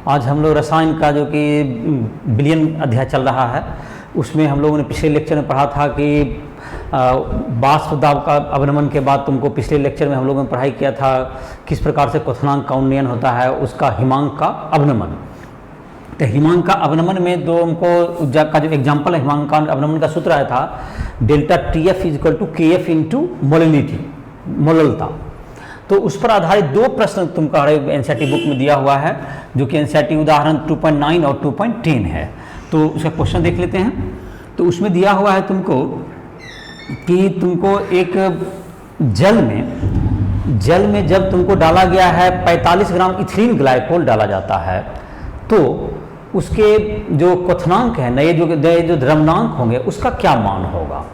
आज हम लोग रसायन का जो कि विलयन अध्याय चल रहा है, उसमें हम लोगों ने पिछले लेक्चर में पढ़ा था कि वाष्प दाब का अवनमन के बाद तुमको पिछले लेक्चर में हम लोगों ने पढ़ाई किया था किस प्रकार से क्वथनांक का उन्नयन होता है, उसका हिमांक का अवनमन। तो हिमांक का अवनमन में दो हमको का जो एग्जाम्पल है, हिमांक का अवनमन का सूत्र आया था delta T F is equal to K F into molality, मोललता। तो उस पर आधारित दो प्रश्न तुमको एनसीईआरटी बुक में दिया हुआ है, जो कि एनसीईआरटी उदाहरण 2.9 और 2.10 है। तो उसका क्वेश्चन देख लेते हैं। तो उसमें दिया हुआ है तुमको कि तुमको एक जल में जब तुमको डाला गया है 45 ग्राम इथिलीन ग्लाइकोल डाला जाता है, तो उसके जो क्वथनांक है, नए जो द्रव्यनांक होंगे, उसका क्या मान होगा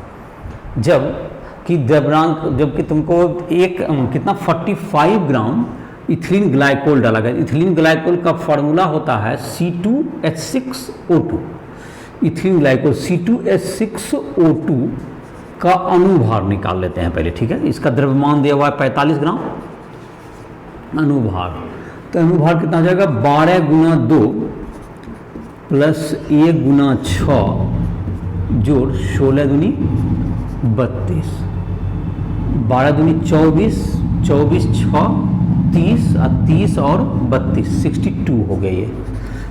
जबकि तुमको कितना 45 ग्राम इथिलीन ग्लाइकोल डाला गया। इथिलीन ग्लाइकोल का फॉर्मूला होता है C2H6O2। इथिलीन ग्लाइकोल C2H6O2 का अनुभार निकाल लेते हैं पहले, ठीक है। इसका द्रव्यमान दिया हुआ है 45 ग्राम, अनुभार, तो अनुभार कितना हो जाएगा 12 गुना 2 प्लस 1 गुना 6 जोड़ 16 दूनी 32, 12 दूनी 24, 24 6 30 और 30 और 32 62 हो गया। ये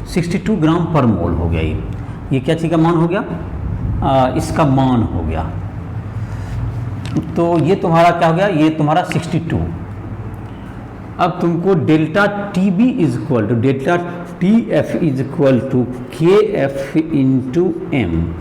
62 ग्राम पर मोल हो गया। ये क्या चीज़ का मान हो गया? इसका मान हो गया। तो ये तुम्हारा क्या हो गया? ये तुम्हारा 62। अब तुमको delta T B is equal to delta T F is equal to K F into M,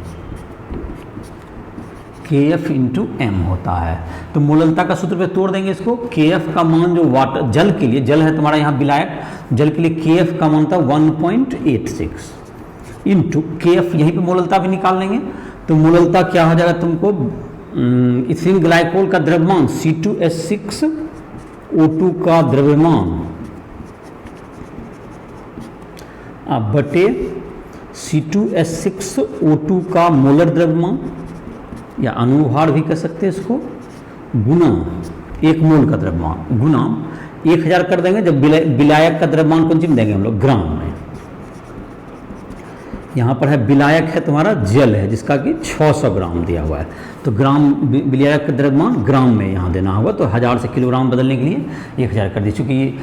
K F into M होता है। तो मोललता का सूत्र पे तोड़ देंगे इसको। के एफ का मान जो वाटर जल के लिए, जल है तुम्हारा यहाँ विलायक, जल के लिए के एफ का मान था 1.86 इंटू के एफ, यहीं पे मोललता भी निकाल लेंगे। तो मोललता क्या हो जाएगा तुमको? इथिलीन ग्लाइकोल का द्रव्यमान C2H6O2 का द्रव्यमान बटे C2H6O2 का मोलर द्रव्यमान या अनुभार भी कह सकते हैं इसको, गुना 1 मोल का द्रव्यमान गुना 1000 कर देंगे। जब विलायक का द्रव्यमान कौन सी में देंगे हम लोग? ग्राम में। यहाँ पर है विलायक है तुम्हारा जल है, जिसका कि 600 ग्राम दिया हुआ है। तो ग्राम विलायक का द्रव्यमान ग्राम में यहाँ देना होगा। तो 1000 से किलोग्राम बदलने के लिए 1000 कर दी, चूँकि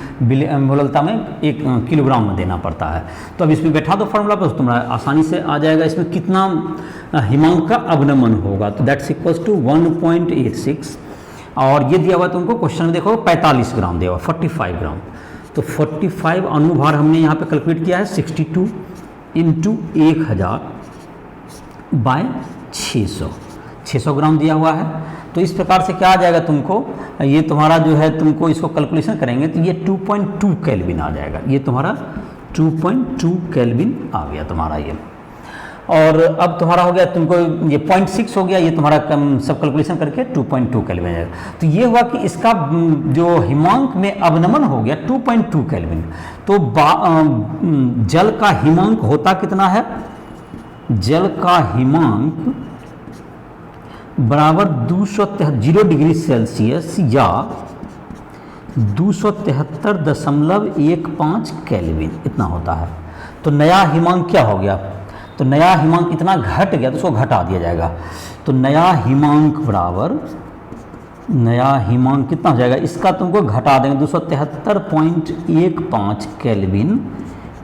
मोललता में 1 किलोग्राम में देना पड़ता है। तो अब इसमें बैठा दो फॉर्मूला पर, तुम्हारा आसानी से आ जाएगा। इसमें कितना हिमांक का अवनमन होगा? तो दैट्स इक्वल्स टू 1.86, और ये दिया हुआ तुमको क्वेश्चन में देखो 45 ग्राम दिया हुआ, 45 ग्राम। तो 45 अनुभार हमने यहाँ पे कैलकुलेट किया है 62 इंटू 1000 बाय 600 ग्राम दिया हुआ है। तो इस प्रकार से क्या आ जाएगा तुमको? ये तुम्हारा जो है, तुमको इसको कैलकुलेशन करेंगे तो ये 2.2 केल्विन आ जाएगा। ये तुम्हारा 2.2 केल्विन आ गया तुम्हारा ये। और अब तुम्हारा हो गया, तुमको ये 0.6 हो गया, ये तुम्हारा सब कैलकुलेशन करके 2.2 केल्विन आ जाएगा। तो ये हुआ कि इसका जो हिमांक में अवनमन हो गया 2.2 केल्विन। तो जल का हिमांक होता कितना है? जल का हिमांक बराबर 0 डिग्री सेल्सियस या 273.15 केल्विन इतना होता है। तो नया हिमांक क्या हो गया? तो नया हिमांक इतना घट गया, तो उसको घटा दिया जाएगा। तो नया हिमांक बराबर, नया हिमांक कितना हो जाएगा? इसका तुमको घटा देंगे 273.15 केल्विन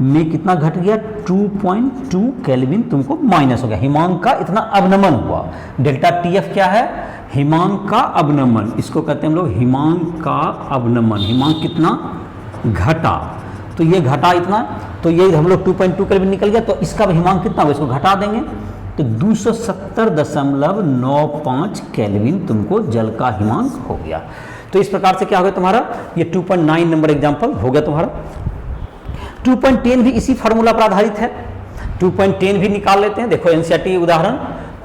में कितना घट गया? 2.2 केल्विन तुमको माइनस हो गया। हिमांक का इतना अवनमन हुआ। डेल्टा टी एफ क्या है? हिमांक का अवनमन, इसको कहते हैं हम लोग हिमांक का अवनमन। हिमांक कितना घटा, तो ये घटा इतना, तो ये हम लोग 2.2 केल्विन निकल गया। तो इसका हिमांक कितना होगा? इसको घटा देंगे तो 270.95 केल्विन तुमको जल का हिमांक हो गया। तो इस प्रकार से क्या हो गया तुम्हारा? ये 2.9 नंबर एग्जाम्पल हो गया तुम्हारा। 2.10 भी इसी फार्मूला पर आधारित है। 2.10 भी निकाल लेते हैं। देखो एनसीईआरटी उदाहरण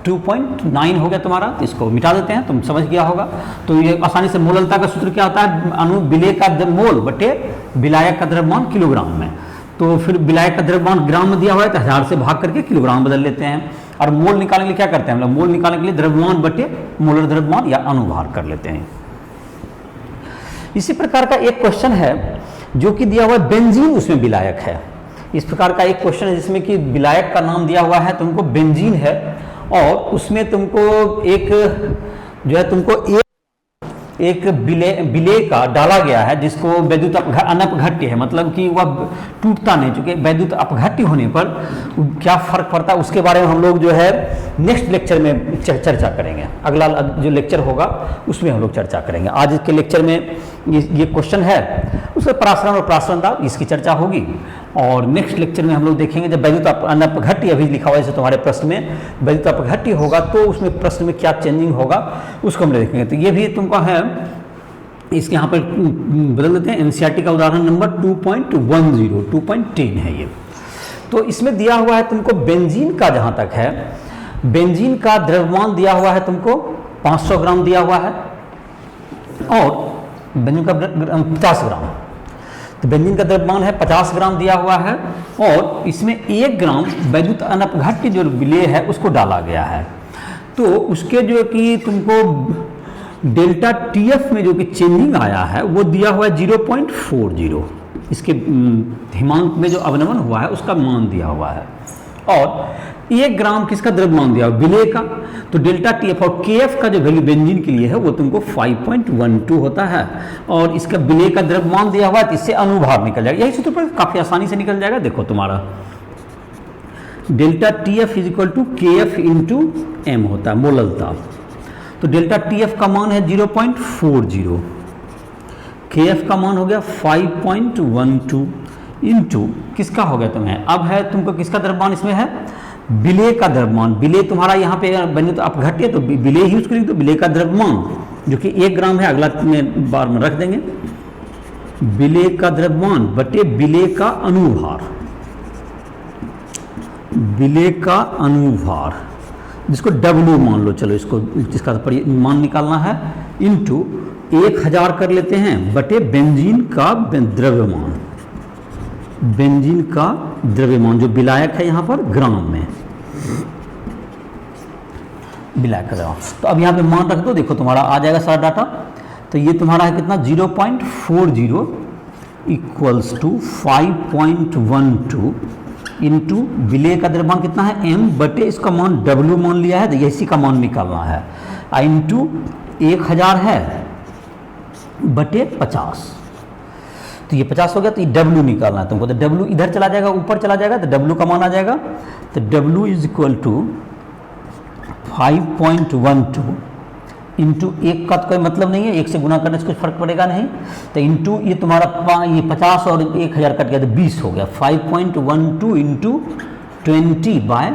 2.9 हो गया तुम्हारा, इसको मिटा देते हैं, तुम समझ गया होगा। तो ये आसानी से मोललता का सूत्र क्या होता है? विलेय का मोल बटे विलायक का द्रव्यमान किलोग्राम में। तो फिर विलायक का द्रव्यमान ग्राम में दिया हुआ है, तो 1000 से भाग करके किलोग्राम बदल लेते हैं। और मोल निकालने के लिए क्या करते हैं हम लोग? मोल निकालने के लिए द्रव्यमान बटे मोलर द्रव्यमान या अनुभार कर लेते हैं। इसी प्रकार का एक क्वेश्चन है जो कि दिया हुआ है बेंजीन उसमें विलायक है। इस प्रकार का एक क्वेश्चन है जिसमें कि विलायक का नाम दिया हुआ है तुमको बेंजीन है, और उसमें तुमको एक जो है तुमको एक बिले का डाला गया है जिसको वैद्युत अनपघट्य है, मतलब कि वह टूटता नहीं, चूंकि वैद्युत अपघट्य होने पर क्या फर्क पड़ता है उसके बारे में हम लोग जो है नेक्स्ट लेक्चर में चर्चा करेंगे। अगला जो लेक्चर होगा उसमें हम लोग चर्चा करेंगे। आज के लेक्चर में ये क्वेश्चन है, उसमें परासरण और परासरण दाब इसकी चर्चा होगी, और नेक्स्ट लेक्चर में हम लोग देखेंगे जब वैद्युत अनपघट्य अभी लिखा हुआ है तुम्हारे प्रश्न में वैद्युत अपघट्य होगा तो उसमें प्रश्न में क्या चेंजिंग होगा उसको हम देखेंगे। तो ये भी तुमको है, इसके यहाँ पर बदल देते हैं। एनसीईआरटी का उदाहरण नंबर 2.10 2.10 है ये। तो इसमें दिया हुआ है तुमको बेंजीन का, जहाँ तक है बेंजीन का द्रव्यमान दिया हुआ है तुमको 500 ग्राम दिया हुआ है, और बेंजीन का 50 ग्राम, तो बेंजीन का द्रव्यमान है 50 ग्राम दिया हुआ है, और इसमें 1 ग्राम वैद्युत अनपघट्य जो विलेय है उसको डाला गया है। तो उसके जो कि तुमको डेल्टा टीएफ में जो कि चेंजिंग आया है वो दिया हुआ है 0.40, इसके हिमांक में जो अवनमन हुआ है उसका मान दिया हुआ है, और 1 ग्राम किसका द्रव्यमान दिया हुआ विलेय का, तो डेल्टा टीएफ और केएफ का जो वैल्यू बेंजीन के लिए है वो तुमको 5.12 होता है, और इसका विलेय का द्रव्यमान दिया हुआ है, इससे अनुभार निकल जाएगा। यही सूत्र पर काफी आसानी से निकल जाएगा। देखो तुम्हारा delta T F is equal to K F into M होता है मोलल ताप, तो डेल्टा टीएफ का मान है 0.40, केएफ का मान हो गया 5.12 इंटू किसका हो गया तुम्हें, अब है तुमको किसका द्रव्यमान इसमें है विलेय का द्रव्यमान। विलेय तुम्हारा यहाँ पे बने तो अपघट्य, तो विलेय यूज करेंगे, तो विलेय का द्रव्यमान जो कि 1 ग्राम है, अगला बार में रख देंगे, विलेय का द्रव्यमान बटे विलेय का अनुभार, विलेय का अनुभार जिसको W मान लो, चलो इसको जिसका मान निकालना है, इंटू 1000 कर लेते हैं बटे बेंजीन का द्रव्यमान, बेंजीन का द्रव्यमान जो विलायक है यहाँ पर ग्राम में, विलायक का द्रव्यमान। तो अब यहाँ पे मान रख दो, देखो तुम्हारा आ जाएगा सारा डाटा। तो ये तुम्हारा है कितना 0.40 इक्वल्स टू 5.12 इंटू विलेय का द्रव्यमान कितना है m बटे इसका मान W मान लिया है, तो इसी का मान निकालना है, इंटू 1000 है बटे 50, तो ये 50 हो गया, तो ये W निकालना है तुमको, तो W इधर चला जाएगा ऊपर चला जाएगा, तो W का मान आ जाएगा, तो W is equal to 5.12 into 1 का तो कोई मतलब नहीं है, 1 से गुना करने से कुछ फर्क पड़ेगा नहीं, तो इंटू ये तुम्हारा ये 50 और 1000 कट गया तो 20 हो गया, 5.12 इंटू 20 बाय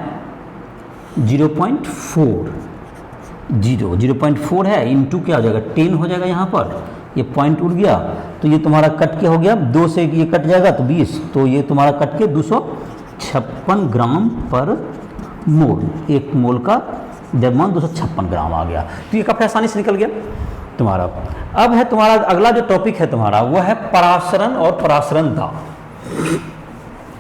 0.4 है, इंटू क्या हो जाएगा 10 हो जाएगा, यहाँ पर ये पॉइंट उड़ गया, तो ये तुम्हारा कट के हो गया 2 से ये कट जाएगा तो 20, तो ये तुम्हारा कट के 256 ग्राम पर मोल, 1 मोल का द्रव्यमान 256 ग्राम आ गया। तो ये काफी आसानी से निकल गया तुम्हारा। अब है तुम्हारा अगला जो टॉपिक है तुम्हारा वो है परासरण और परासरण दाब।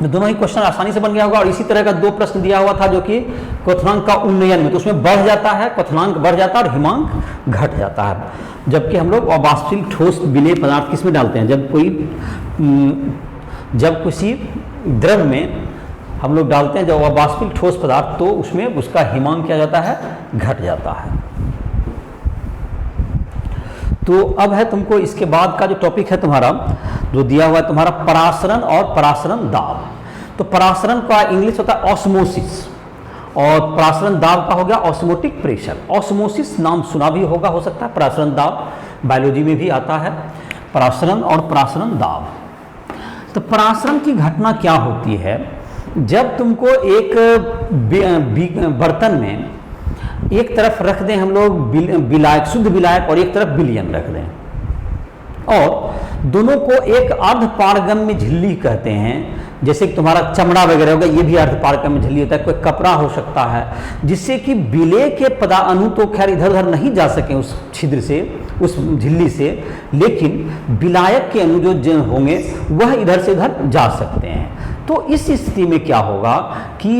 दोनों ही क्वेश्चन आसानी से बन गया होगा, और इसी तरह का 2 प्रश्न दिया हुआ था जो कि क्वथनांक का उन्नयन में, तो उसमें बढ़ जाता है, क्वथनांक बढ़ जाता है और हिमांक घट जाता है, जबकि हम लोग अवाष्पशील ठोस विलेय पदार्थ किस में डालते हैं, जब किसी द्रव में हम लोग डालते हैं जब अवाष्पशील ठोस पदार्थ, तो उसमें उसका हिमांक क्या जाता है घट जाता है। तो अब है तुमको इसके बाद का जो टॉपिक है तुम्हारा जो दिया हुआ है तुम्हारा परासरण और परासरण दाब। तो परासरण का इंग्लिश होता है ऑस्मोसिस, और परासरण दाब का हो गया ऑस्मोटिक प्रेशर। ऑस्मोसिस नाम सुना भी होगा, हो सकता है, परासरण दाब बायोलॉजी में भी आता है, परासरण और परासरण दाब। तो परासरण की घटना क्या होती है, जब तुमको एक बर्तन में एक तरफ रख दें हम लोग विलायक, शुद्ध विलायक, और एक तरफ विलयन रख दें, और दोनों को एक अर्ध पारगम्य झिल्ली कहते हैं, जैसे कि तुम्हारा चमड़ा वगैरह होगा, ये भी अर्ध पारगम्य झिल्ली होता है, कोई कपड़ा हो सकता है, जिससे कि विलेय के अणु तो खैर इधर उधर नहीं जा सके उस छिद्र से, उस झिल्ली से, लेकिन विलायक के अणु जो होंगे वह इधर से उधर जा सकते हैं। तो इस स्थिति में क्या होगा कि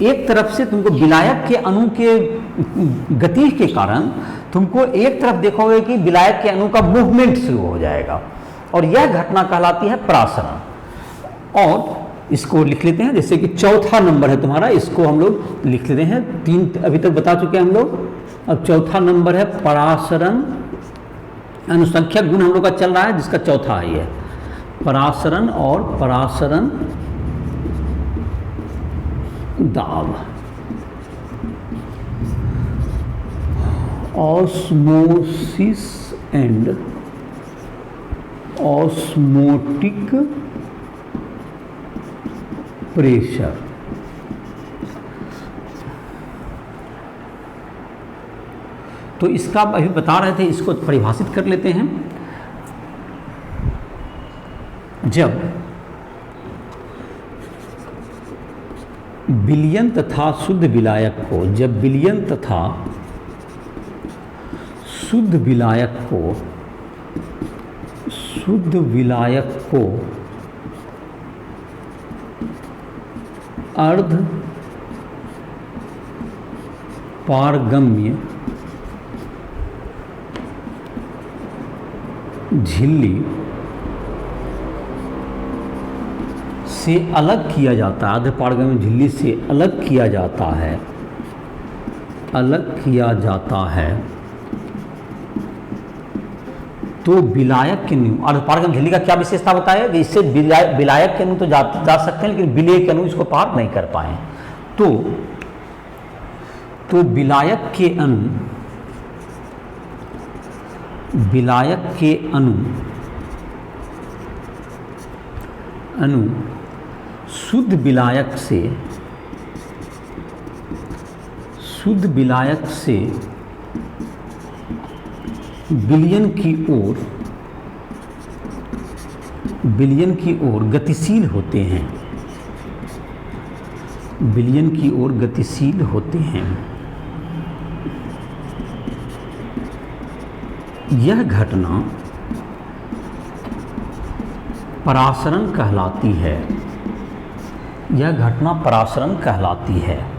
एक तरफ से तुमको विलायक के अणु के गति के कारण तुमको एक तरफ देखोगे कि विलायक के अणु का मूवमेंट शुरू हो जाएगा, और यह घटना कहलाती है परासरण। और इसको लिख लेते हैं, जैसे कि चौथा नंबर है तुम्हारा, इसको हम लोग लिख लेते हैं। 3 अभी तक बता चुके हैं हम लोग। अब चौथा नंबर है परासरण अनुसंख्यक गुण हम लोग का चल रहा है, जिसका चौथा है ये परासरण और परासरण दाब, ऑस्मोसिस एंड ऑस्मोटिक प्रेशर। तो इसका अभी बता रहे थे, इसको परिभाषित कर लेते हैं। जब विलयन तथा शुद्ध विलायक को, जब विलयन तथा शुद्ध विलायक को अर्ध पारगम्य झिल्ली से अलग किया जाता है, अर्ध पारगम्य झिल्ली से अलग किया जाता है, तो विलायक के अणु, अर्ध पारगम्य झिल्ली का क्या विशेषता बताया कि इससे विलायक के अणु तो जा सकते हैं, लेकिन विलेय के अणु इसको पार नहीं कर पाए। तो विलायक के अणु शुद्ध विलायक से विलयन की ओर गतिशील होते हैं, विलयन की ओर गतिशील होते हैं। यह घटना परासरण कहलाती है, यह घटना परासरण कहलाती है।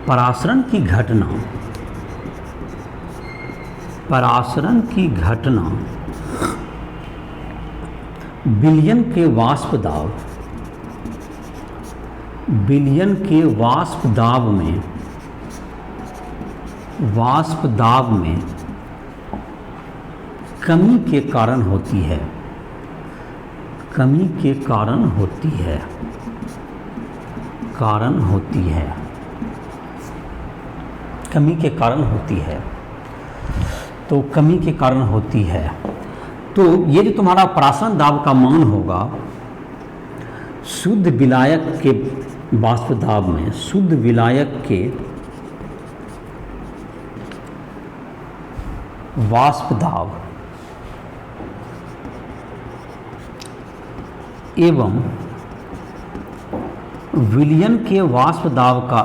परासरण की घटना विलयन के वाष्प दाब में कमी के कारण होती है, तो कमी के कारण होती है। तो ये जो तुम्हारा परासरण दाब का मान होगा शुद्ध विलायक के वाष्प दाब में, शुद्ध विलायक के वाष्प दाब एवं विलयन के वाष्प दाब का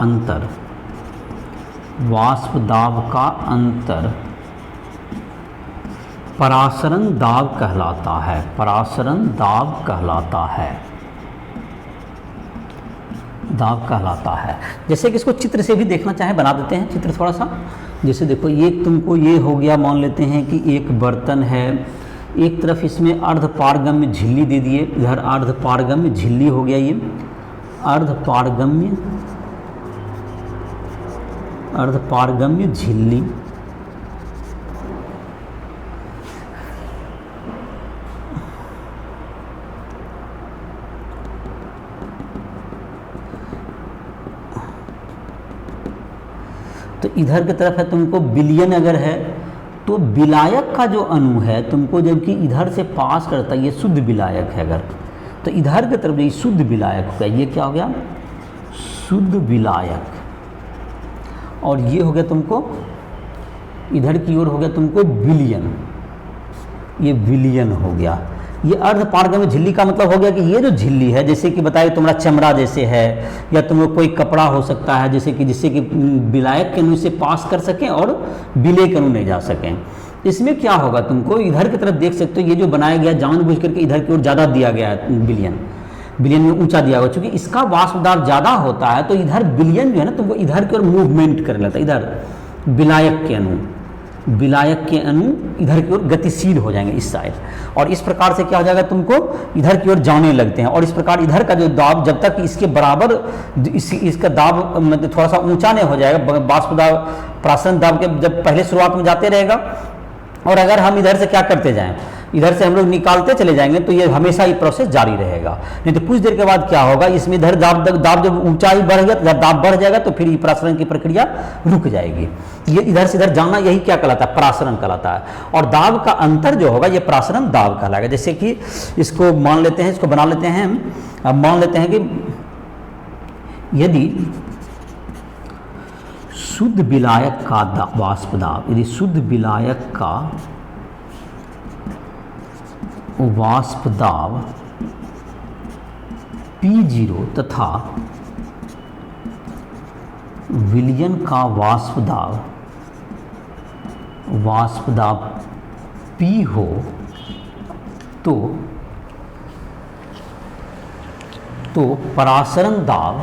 अंतर, परासरण दाब कहलाता है। जैसे कि इसको चित्र से भी देखना चाहे बना देते हैं चित्र थोड़ा सा। जैसे देखो ये तुमको ये हो गया, मान लेते हैं कि एक बर्तन है, एक तरफ इसमें अर्ध पारगम्य झिल्ली दे दिए, इधर अर्ध पारगम्य झिल्ली हो गया, ये अर्ध पारगम्य झिल्ली। तो इधर की तरफ है तुमको विलयन अगर है, तो विलायक का जो अणु है तुमको जबकि इधर से पास करता है, ये शुद्ध विलायक है अगर, तो इधर की तरफ ये शुद्ध विलायक होगा, ये क्या हो गया शुद्ध विलायक। और ये हो गया तुमको इधर की ओर हो गया तुमको विलयन, ये विलयन हो गया। ये अर्ध पारगम्य झिल्ली का मतलब हो गया कि ये जो झिल्ली है, जैसे कि बताइए तुम्हारा चमड़ा जैसे है, या तुमको कोई कपड़ा हो सकता है जैसे कि जिससे कि विलायक के अणु से पास कर सकें और विलेय के अणु नहीं जा सकें। इसमें क्या होगा तुमको इधर की तरफ देख सकते हो, ये जो बनाया गया जानबूझ करके इधर की ओर ज़्यादा दिया गया है विलयन, बिलियन में ऊंचा दिया हुआ, क्योंकि इसका वाष्प दाब ज़्यादा होता है तो इधर बिलियन जो है ना तुमको इधर की ओर मूवमेंट करने लगता है, इधर विलायक के अणु इधर की ओर गतिशील हो जाएंगे इस साइड, और इस प्रकार से क्या हो जाएगा तुमको इधर की ओर जाने लगते हैं। और इस प्रकार इधर का जो दाब जब तक इसके बराबर इसका दाब मतलब थोड़ा सा ऊंचा नहीं हो जाएगा, वाष्प दाब प्रासरण दाब के जब पहले शुरुआत में जाते रहेगा, और अगर हम इधर से क्या करते जाएं, इधर से हम लोग निकालते चले जाएंगे तो ये हमेशा ये प्रोसेस जारी रहेगा। नहीं तो कुछ देर के बाद क्या होगा, इसमें इधर दाब जब ऊंचाई बढ़ गया, जब दाब बढ़ जाएगा तो फिर ये प्रासरण की प्रक्रिया रुक जाएगी। ये इधर से इधर जाना यही क्या कहलाता है, प्रासरण कहलाता है। और दाब का अंतर जो होगा ये प्रासरण दाब कहलाएगा। जैसे कि इसको मान लेते हैं, इसको बना लेते हैं हम। अब मान लेते हैं कि यदि शुद्ध विलायक का वाष्प दाब, यदि शुद्ध विलायक का वाष्प दाब P0 तथा विलयन का वाष्प दाब P हो तो परासरण दाब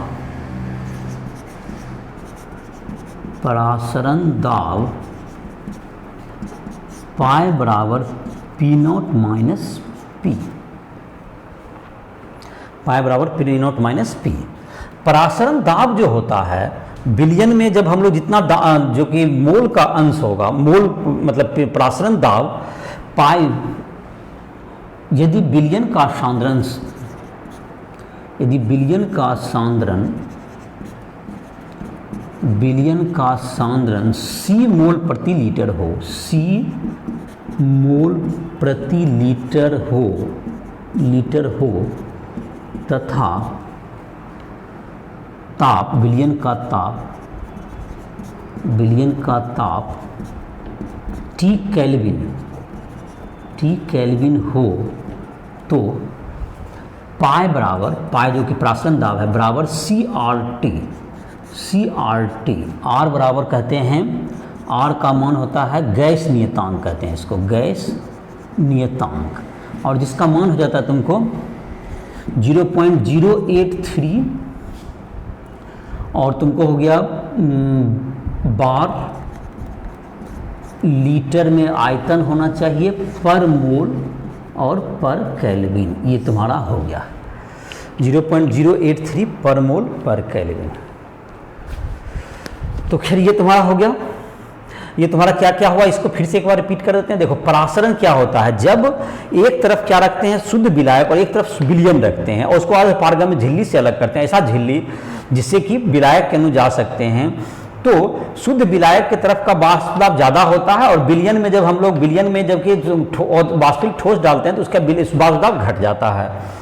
पाई बराबर P0 माइनस P, पाई बराबर P0 माइनस P। परासरण दाब जो होता है विलयन में, जब हम लोग जितना जो कि मोल का अंश होगा, मोल मतलब परासरण दाब पाई, यदि विलयन का सांद्रण C मोल प्रति लीटर हो, C मोल प्रति लीटर हो तथा ताप, विलयन का ताप T केल्विन हो तो पाई बराबर, पाई जो कि प्रासरण दाब है, बराबर CRT। R बराबर कहते हैं, R का मान होता है गैस नियतांक, कहते हैं इसको गैस नियतांक, और जिसका मान हो जाता है तुमको 0.083, और तुमको हो गया बार लीटर में आयतन होना चाहिए पर मोल और पर केल्विन, ये तुम्हारा हो गया 0.083 पर मोल पर केल्विन। तो खैर ये तुम्हारा हो गया। ये तुम्हारा क्या क्या हुआ, इसको फिर से एक बार रिपीट कर देते हैं। देखो परासरण क्या होता है, जब एक तरफ क्या रखते हैं शुद्ध विलायक और एक तरफ विलयन रखते हैं और उसको आज पारगम्य झिल्ली से अलग करते हैं, ऐसा झिल्ली जिससे कि विलायक के अणु जा सकते हैं, तो शुद्ध विलायक की तरफ का वाष्प दाब ज़्यादा होता है, और विलयन में जब हम लोग विलयन में जबकि वाष्पिक ठोस डालते हैं तो उसका वाष्प दाब घट जाता है।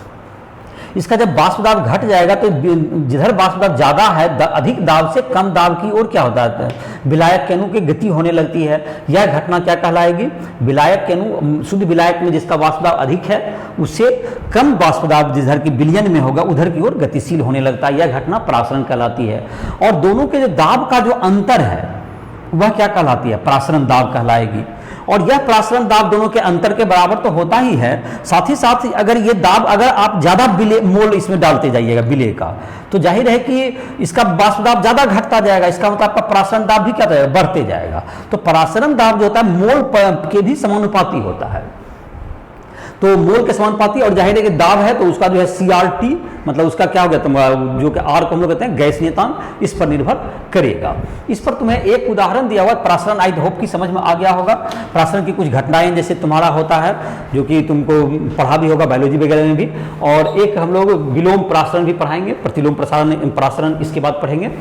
इसका जब वाष्प दाब घट जाएगा तो जिधर वाष्प दाब ज़्यादा है, अधिक दाब से कम दाब की ओर क्या होता है, विलायक के अणु की गति होने लगती है। यह घटना क्या कहलाएगी, विलायक के अणु शुद्ध विलायक में जिसका वाष्प दाब अधिक है उससे कम वाष्प दाब जिधर की विलयन में होगा उधर की ओर गतिशील होने लगता है। यह घटना परासरण कहलाती है। और दोनों के जो दाब का जो अंतर है वह क्या कहलाती है, परासरण दाब कहलाएगी। और यह परासरण दाब दोनों के अंतर के बराबर तो होता ही है, साथ ही साथ अगर ये दाब अगर आप ज़्यादा मोल इसमें डालते जाइएगा विलय का, तो जाहिर है कि इसका वाष्प दाब ज़्यादा घटता जाएगा, इसका मतलब आपका परासरण दाब भी क्या जाएगा, बढ़ते जाएगा। तो परासरण दाब जो होता है मोल के भी समानुपाती होता है, तो मोल के समानुपाती, और जाहिर है कि दाब है तो उसका जो है CRT मतलब उसका क्या हो गया तुम्हारा, जो कि R को हम लोग कहते हैं गैस नियतांक, इस पर निर्भर करेगा। इस पर तुम्हें एक उदाहरण दिया हुआ परासरण, आई होप की समझ में आ गया होगा। परासरण की कुछ घटनाएं जैसे तुम्हारा होता है जो कि तुमको पढ़ा भी होगा बायोलॉजी वगैरह में भी, और एक हम लोग विलोम परासरण भी पढ़ाएंगे, प्रतिलोम परासरण इसके बाद पढ़ेंगे।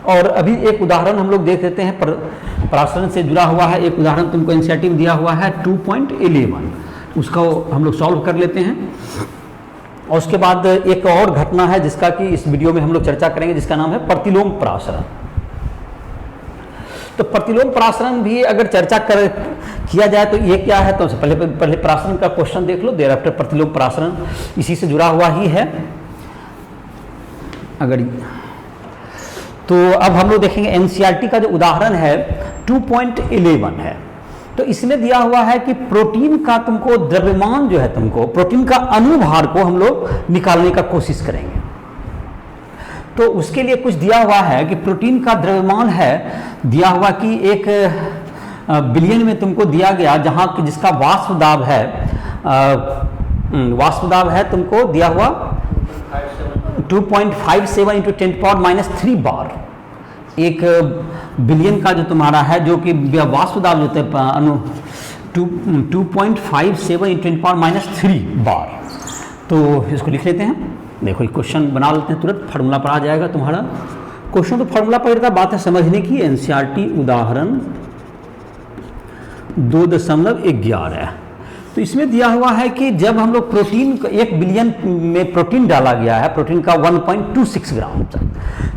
और अभी एक उदाहरण हम लोग देख लेते हैं परासरण से जुड़ा हुआ है। एक उदाहरण तुमको एनसीईआरटी में दिया हुआ है 2.11, उसको हम लोग सॉल्व कर लेते हैं। और उसके बाद एक और घटना है जिसका कि इस वीडियो में हम लोग चर्चा करेंगे, जिसका नाम है प्रतिलोम परासरण। तो प्रतिलोम परासरण भी अगर चर्चा किया जाए तो ये क्या है, तो पहले परासरण का क्वेश्चन देख लो, देर आफ्टर प्रतिलोम परासरण इसी से जुड़ा हुआ ही है। अगर तो अब हम लोग देखेंगे एनसीईआरटी का जो उदाहरण है 2.11 है। तो इसमें दिया हुआ है कि प्रोटीन का तुमको द्रव्यमान जो है, तुमको प्रोटीन का अनुभार को हम लोग निकालने का कोशिश करेंगे। तो उसके लिए कुछ दिया हुआ है कि प्रोटीन का द्रव्यमान है दिया हुआ कि एक बिलियन में तुमको दिया गया, जहां कि जिसका वाष्प दाब है तुमको दिया हुआ 2.57 इंटू 10⁻³ बार। एक बिलियन का जो तुम्हारा है, जो कि वाष्प दाब जो होता है 2.57 इंटू 10⁻³ बार। तो इसको लिख लेते हैं। देखो ये क्वेश्चन बना लेते हैं, तुरंत फार्मूला पर आ जाएगा तुम्हारा क्वेश्चन। तो फार्मूला पर रहता, बात है समझने की। एनसीईआरटी उदाहरण 2.11। तो इसमें दिया हुआ है कि जब हम लोग प्रोटीन, 1 बिलियन में प्रोटीन डाला गया है, प्रोटीन का 1.26 ग्राम,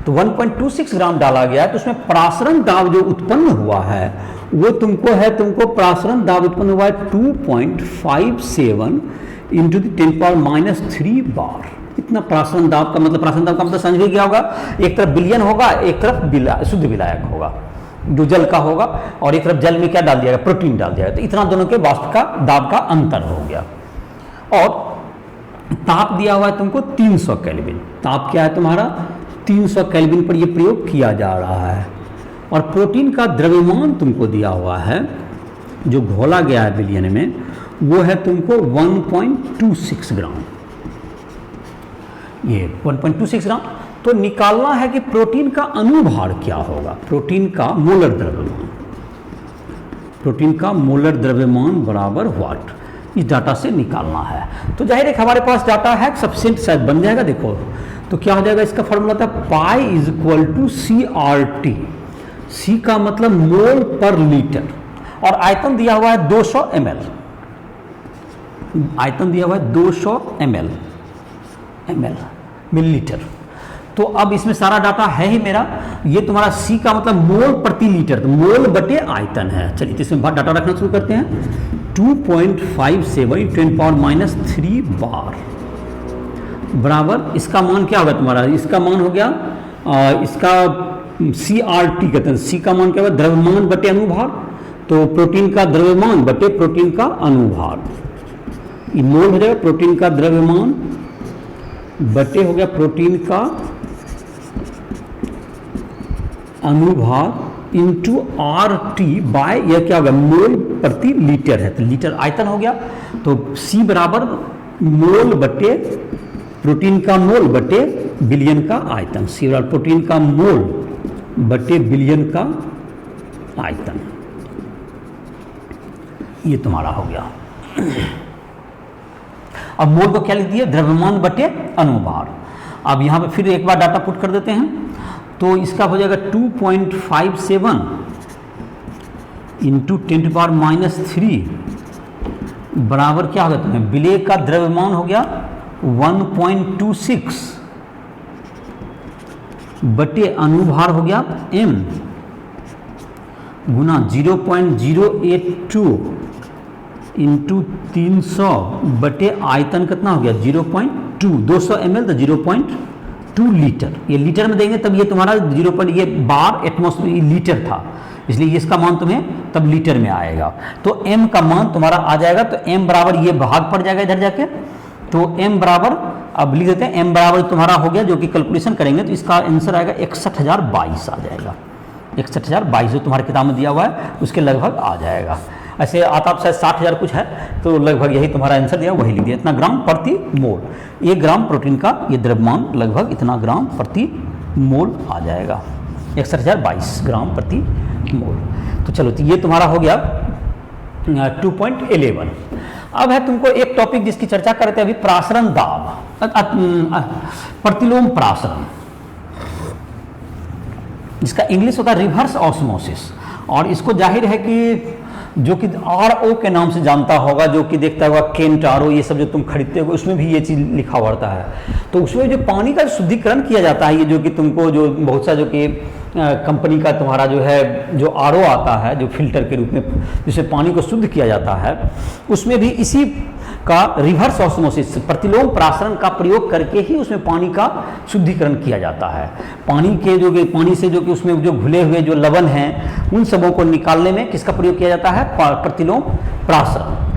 तो 1.26 ग्राम डाला गया है, तो उसमें प्रासरण दाब जो उत्पन्न हुआ है वो तुमको प्रासरण दाब उत्पन्न हुआ है 2.57 इंटू 10⁻³ बार। इतना प्रासरण दाब का मतलब, प्रासरण दाब का मतलब समझ में क्या होगा, एक तरफ बिलियन होगा, एक तरफ शुद्ध विलायक होगा जो जल का होगा, और एक तरफ जल में क्या डाल दिया गया, प्रोटीन डाल दिया गया। तो इतना दोनों के वाष्प का दाब का अंतर हो गया। और ताप दिया हुआ है तुमको 300 केल्विन। ताप क्या है तुम्हारा 300 केल्विन पर यह प्रयोग किया जा रहा है। और प्रोटीन का द्रव्यमान तुमको दिया हुआ है जो घोला गया है बिलियन में, वो है तुमको 1.26 ग्राम। ये 1.26 ग्राम। तो निकालना है कि प्रोटीन का अनुभार क्या होगा, प्रोटीन का मोलर द्रव्यमान। प्रोटीन का मोलर द्रव्यमान बराबर व्हाट, इस डाटा से निकालना है। तो जाहिर है हमारे पास डाटा है, सफिशिएंट शायद बन जाएगा। देखो तो क्या हो जाएगा, इसका फॉर्मूला था पाई = CRT। सी का मतलब मोल पर लीटर, और आयतन दिया हुआ है 200 ml। आयतन दिया हुआ है 200 ml मिलीलीटर। तो अब इसमें सारा डाटा है ही मेरा। ये तुम्हारा सी का मतलब मोल प्रति लीटर, तो मोल बटे आयतन है। चलिए तो इसमें डाटा रखना शुरू करते हैं। 2.57 10⁻³ बार बराबर, इसका मान क्या होगा तुम्हारा, इसका मान हो गया इसका CRT कहते हैं। सी का मान क्या होगा, द्रव्यमान बटे अनुभार। तो प्रोटीन का द्रव्यमान बटे प्रोटीन का अनुभार, ये मोल हो जाएगा। प्रोटीन का द्रव्यमान बटे हो गया प्रोटीन का अनुभार इंटू RT बाय, यह क्या होगा, मोल प्रति लीटर है, तो लीटर आयतन हो गया। तो C बराबर मोल बटे प्रोटीन का मोल बटे बिलियन का आयतन। C बराबर प्रोटीन का मोल बटे बिलियन का आयतन, ये तुम्हारा हो गया। अब मोल को क्या लिख दिया, द्रव्यमान बटे अनुभार। अब यहाँ पे फिर एक बार डाटा पुट कर देते हैं। तो इसका हो जाएगा 2.57 इंटू 10⁻³ बराबर क्या होगा तुम्हें, विलेय का द्रव्यमान हो गया 1.26 बटे अनुभार हो गया m गुना 0.082 इंटू 300 बटे आयतन कितना हो गया 0.2, 200 ml तो 0.2 लीटर। ये लीटर में देंगे तब ये तुम्हारा 0. ये बार एटमॉस्फेयर लीटर था, इसलिए इसका मान तुम्हें तब लीटर में आएगा। तो m का मान तुम्हारा आ जाएगा, तो m बराबर ये भाग पड़ जाएगा इधर जाके। तो m बराबर, अब लिख देते हैं m बराबर तुम्हारा हो गया, जो कि कैलकुलेशन करेंगे तो इसका आंसर आएगा 61,022 आ जाएगा। 61,022 जो तुम्हारे किताब में दिया हुआ है उसके लगभग आ जाएगा। ऐसे आता शायद 60,000 कुछ है, तो लगभग यही तुम्हारा आंसर दिया, वही लिख दिया। इतना ग्राम प्रति मोल, 1 ग्राम प्रोटीन का ये द्रव्यमान लगभग इतना ग्राम प्रति मोल आ जाएगा, 61,022 ग्राम प्रति मोल। तो चलो, तो ये तुम्हारा हो गया 2.11। अब है तुमको एक टॉपिक जिसकी चर्चा कर रहे थे अभी, प्रासरण दाब, प्रतिलोम प्रासरण, जिसका इंग्लिश होता है रिवर्स ऑस्मोसिस। और इसको जाहिर है कि जो कि RO के नाम से जानता होगा, जो कि देखता होगा केंट RO, ये सब जो तुम खरीदते हो उसमें भी ये चीज़ लिखा हुआ रहता है। तो उसमें जो पानी का शुद्धिकरण किया जाता है, ये जो कि तुमको जो बहुत सा जो कि कंपनी का तुम्हारा जो है जो आरओ आता है, जो फिल्टर के रूप में जिससे पानी को शुद्ध किया जाता है, उसमें भी इसी का रिवर्स ऑस्मोसिस प्रतिलोम प्रासरण का प्रयोग करके ही उसमें पानी का शुद्धिकरण किया जाता है। पानी के जो कि पानी से जो कि उसमें जो घुले हुए जो लवण हैं उन सबों को निकालने में किसका प्रयोग किया जाता है? प्रतिलोम प्रासरण।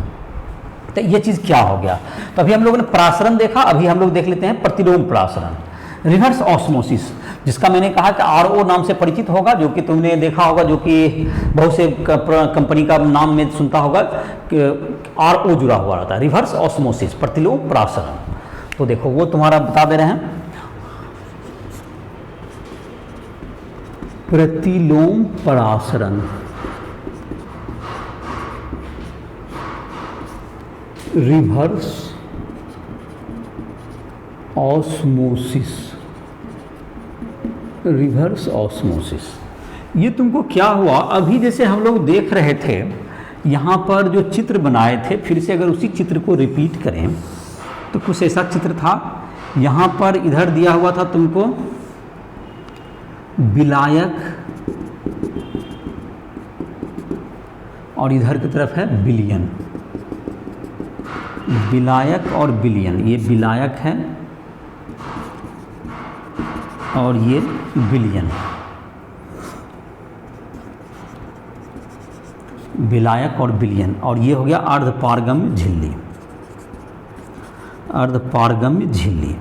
तो ये चीज़ क्या हो गया? तो अभी हम लोगों ने प्रासरण देखा, अभी हम लोग देख लेते हैं प्रतिलोम प्रासरण, रिवर्स ऑस्मोसिस, जिसका मैंने कहा कि आरओ नाम से परिचित होगा, जो कि तुमने देखा होगा, जो कि बहुत से कंपनी का नाम में सुनता होगा कि आरओ जुड़ा हुआ रहता है, रिवर्स ऑस्मोसिस प्रतिलोम प्रासरण। तो देखो वो तुम्हारा बता दे रहे हैं, प्रतिलोम प्रासरण, रिवर्स ऑस्मोसिस, रिवर्स ऑस्मोसिस। ये तुमको क्या हुआ? अभी जैसे हम लोग देख रहे थे यहाँ पर जो चित्र बनाए थे, फिर से अगर उसी चित्र को रिपीट करें तो कुछ ऐसा चित्र था। यहाँ पर इधर दिया हुआ था तुमको विलायक और इधर की तरफ है विलयन, विलायक और विलयन। ये विलायक है और ये विलयन, विलायक और विलयन। और ये हो गया अर्धपारगम्य झिल्ली, अर्धपारगम्य झिल्ली।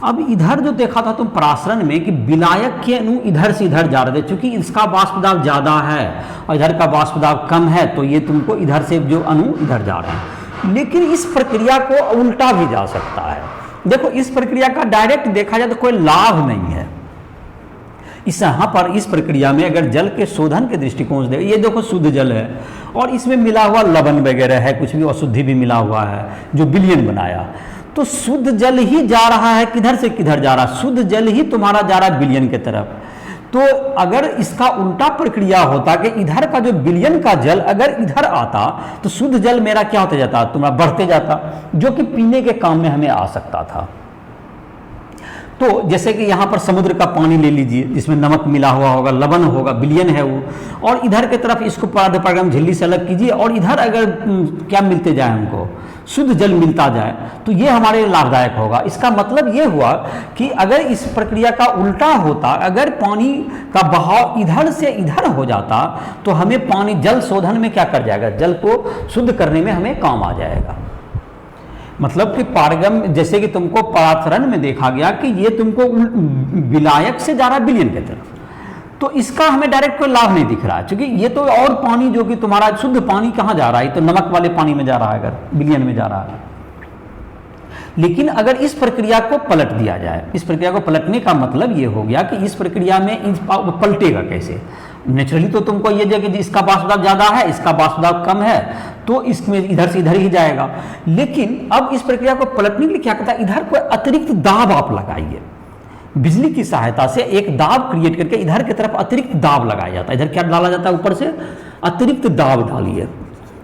अब इधर जो देखा था तुम प्रासरण में कि विलायक के अणु इधर से इधर जा रहे थे, चूंकि इसका वाष्प दाब ज़्यादा है और इधर का वाष्प दाब कम है, तो ये तुमको इधर से जो अणु इधर जा रहे हैं। लेकिन इस प्रक्रिया को उल्टा भी जा सकता है। देखो इस प्रक्रिया का डायरेक्ट देखा जाए तो कोई लाभ नहीं है। इस यहाँ पर इस प्रक्रिया में अगर जल के शोधन के दृष्टिकोण से, ये देखो शुद्ध जल है और इसमें मिला हुआ लवण वगैरह है, कुछ भी अशुद्धि भी मिला हुआ है जो विलयन बनाया, तो शुद्ध जल ही जा रहा है, किधर से किधर जा रहा है? शुद्ध जल ही तुम्हारा जा रहा है विलयन की तरफ। तो अगर इसका उल्टा प्रक्रिया होता कि इधर का जो विलयन का जल अगर इधर आता तो शुद्ध जल मेरा क्या होते जाता? तुम्हारा बढ़ते जाता, जो कि पीने के काम में हमें आ सकता था। तो जैसे कि यहाँ पर समुद्र का पानी ले लीजिए, जिसमें नमक मिला हुआ होगा, लवण होगा, विलयन है वो, और इधर की तरफ इसको अर्धपारगम्य झिल्ली से अलग कीजिए और इधर अगर क्या मिलते जाए हमको, शुद्ध जल मिलता जाए, तो ये हमारे लिए लाभदायक होगा। इसका मतलब ये हुआ कि अगर इस प्रक्रिया का उल्टा होता, अगर पानी का बहाव इधर से इधर हो जाता, तो हमें पानी जल शोधन में क्या कर जाएगा? जल को शुद्ध करने में हमें काम आ जाएगा। मतलब कि पारगम, जैसे कि तुमको प्रासरण में देखा गया कि ये तुमको विलायक से जा रहा है विलयन की तरफ, तो इसका हमें डायरेक्ट कोई लाभ नहीं दिख रहा है, क्योंकि ये तो और पानी जो कि तुम्हारा शुद्ध पानी कहाँ जा रहा है? तो नमक वाले पानी में जा रहा है, अगर विलयन में जा रहा है। लेकिन अगर इस प्रक्रिया को पलट दिया जाए, इस प्रक्रिया को पलटने का मतलब ये हो गया कि इस प्रक्रिया में पलटेगा कैसे? नेचुरली तो तुमको ये जगह कि इसका वाष्प दाब ज़्यादा है, इसका वाष्प दाब कम है, तो इसमें इधर से इधर ही जाएगा। लेकिन अब इस प्रक्रिया को पलटने के लिए क्या करता है? इधर कोई अतिरिक्त दाब आप लगाइए, बिजली की सहायता से एक दाब क्रिएट करके इधर की तरफ अतिरिक्त दाब लगाया जाता है। इधर क्या डाला जाता है? ऊपर से अतिरिक्त दाब डालिए,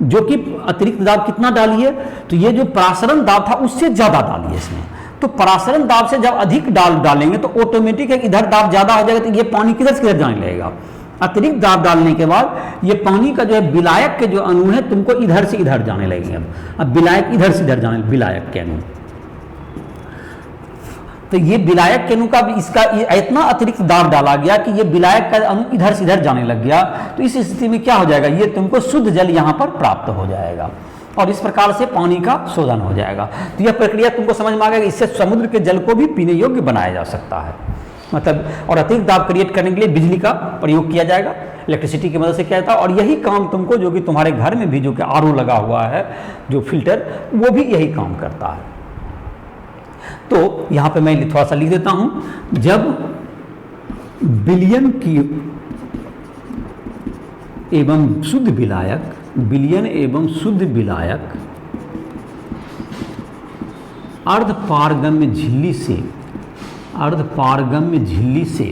जो कि अतिरिक्त दाब कितना डालिए? तो ये जो प्रासरण दाब था उससे ज़्यादा डालिए इसमें। तो प्रासरण दाब से जब अधिक डालेंगे तो ऑटोमेटिक है इधर दाब ज़्यादा हो जाएगा, तो ये पानी किधर से किधर जाने लगेगा? अतिरिक्त दाब डालने के बाद ये पानी का जो है विलायक के जो अणु है तुमको इधर से इधर जाने लगेंगे। अब विलायक इधर से इधर जाने, विलायक के अणु, तो ये विलायक के अणु का भी इसका इतना अतिरिक्त दाब डाला गया कि ये विलायक का अणु इधर से इधर जाने लग गया। तो इस स्थिति में क्या हो जाएगा? ये तुमको शुद्ध जल यहाँ पर प्राप्त हो जाएगा और इस प्रकार से पानी का शोधन हो जाएगा। तो यह प्रक्रिया तुमको समझ में आ गया, इससे समुद्र के जल को भी पीने योग्य बनाया जा सकता है। मतलब और अतिरिक्त दाब क्रिएट करने के लिए बिजली का प्रयोग किया जाएगा, इलेक्ट्रिसिटी की मदद से किया जाता है। और यही काम तुमको जो कि तुम्हारे घर में भी जो कि आरओ लगा हुआ है, जो फिल्टर, वो भी यही काम करता है। तो यहाँ पे मैं थोड़ा सा लिख देता हूँ, जब विलयन की एवं शुद्ध विलायक, विलयन एवं शुद्ध विलायक अर्धपारगम्य झिल्ली से, अर्धपारगम्य झिल्ली से,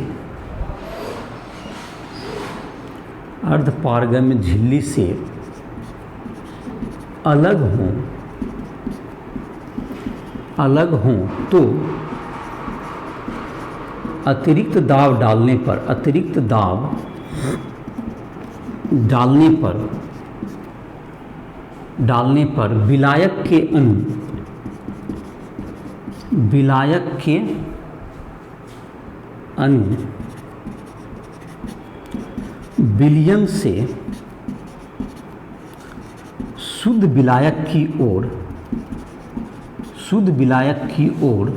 अर्धपारगम्य झिल्ली से अलग हों तो अतिरिक्त दाब डालने पर, अतिरिक्त दाब डालने पर विलायक के अणु विलयन से शुद्ध विलायक की ओर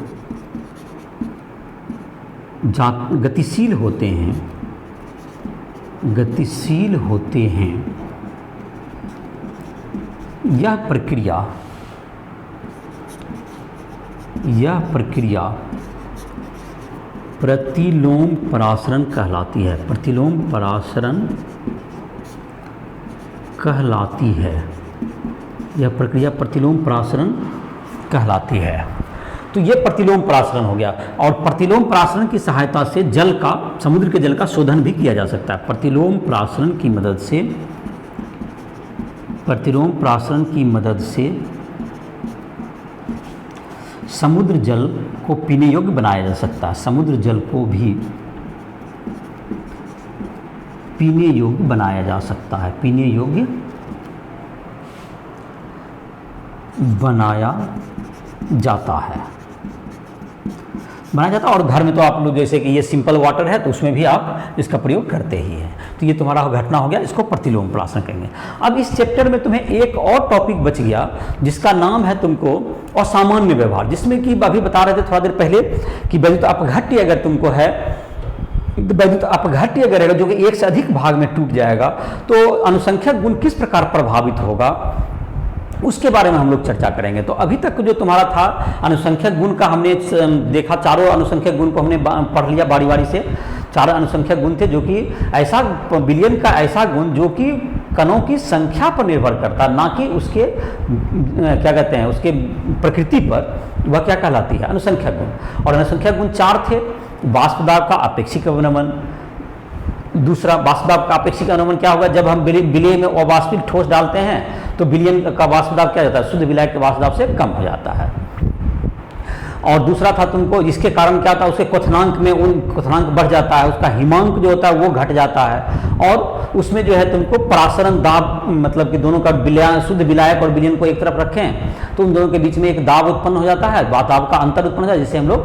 गतिशील होते हैं। यह प्रक्रिया प्रतिलोम परासरण कहलाती है। प्रतिलोम परासरण कहलाती है। यह प्रक्रिया प्रतिलोम परासरण कहलाती है। तो यह प्रतिलोम परासरण हो गया। और प्रतिलोम परासरण की सहायता से जल का, समुद्र के जल का शोधन भी किया जा सकता है। प्रतिलोम परासरण की मदद से समुद्र जल को पीने योग्य बनाया जा सकता है। समुद्र जल को भी पीने योग्य बनाया जा सकता है। पीने योग्य बनाया जाता है। और घर में तो आप लोग जैसे कि ये सिंपल वाटर है तो उसमें भी आप इसका प्रयोग करते ही हैं। तो ये तुम्हारा घटना हो गया, इसको प्रतिलोम परासरण कहेंगे। अब इस चैप्टर में तुम्हें एक और टॉपिक बच गया जिसका नाम है तुमको असामान्य व्यवहार, जिसमें कि अभी बता रहे थे थोड़ा देर पहले कि वैद्युत अपघट्य अगर तुमको है, वैद्युत अपघट्य अगर है जो कि एक से अधिक भाग में टूट जाएगा तो अनुसंख्यक गुण किस प्रकार प्रभावित होगा, उसके बारे में हम लोग चर्चा करेंगे। तो अभी तक जो तुम्हारा था अनुसंख्यक गुण का हमने देखा, चारों अनुसंख्यक गुण को हमने पढ़ लिया बारी बारी से। चार अनुसंख्यक गुण थे जो कि ऐसा विलयन का ऐसा गुण जो कि कणों की संख्या पर निर्भर करता, ना कि उसके क्या कहते हैं उसके प्रकृति पर, वह क्या कहलाती है अनुसंख्यक गुण। और अनुसंख्यक गुण चार थे। वाष्प दाब का अपेक्षिक अवनमन, दूसरा वाष्प दाब का अपेक्षिक अवनमन क्या होगा, जब हम विलय में अवाष्पित ठोस डालते हैं तो विलयन का वाष्प दाब क्या जाता है, शुद्ध विलायक के वाष्प दाब से कम हो जाता है। और दूसरा था तुमको इसके कारण क्या था, उसके क्वथनांक में क्वथनांक बढ़ जाता है, उसका हिमांक जो होता है वो घट जाता है। और उसमें जो है तुमको परासरण दाब, मतलब कि दोनों का शुद्ध विलायक और विलयन को एक तरफ रखें तो उन दोनों के बीच में एक दाब उत्पन्न हो जाता है, दाब का अंतर उत्पन्न हो जाता है, जिसे हम लोग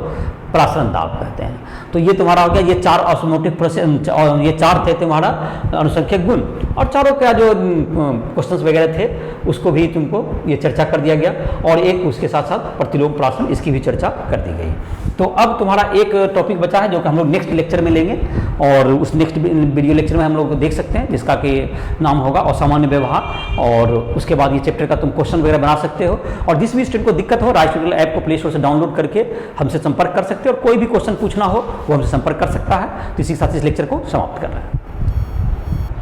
परासरण दाब कहते हैं। तो ये तुम्हारा हो गया, ये चार ऑस्मोटिक प्रोसेस, और ये चार थे तुम्हारा अनुसंख्यक गुण। और चारों का जो क्वेश्चंस वगैरह थे उसको भी तुमको ये चर्चा कर दिया गया। और एक उसके साथ साथ प्रतिलोम परासरण, इसकी भी चर्चा कर दी गई। तो अब तुम्हारा एक टॉपिक बचा है जो कि हम लोग नेक्स्ट लेक्चर में लेंगे, और उस नेक्स्ट वीडियो लेक्चर में हम लोग देख सकते हैं, जिसका कि नाम होगा असामान्य व्यवहार। और उसके बाद ये चैप्टर का तुम क्वेश्चन वगैरह बना सकते हो। और जिस भी स्टूडेंट को दिक्कत हो, राइस ट्यूटोरियल ऐप को प्ले स्टोर से डाउनलोड करके हमसे संपर्क कर सकते हो, और कोई भी क्वेश्चन पूछना हो वो हमसे संपर्क कर सकता है। तो इसी के साथ इस लेक्चर को समाप्त कर रहे हैं।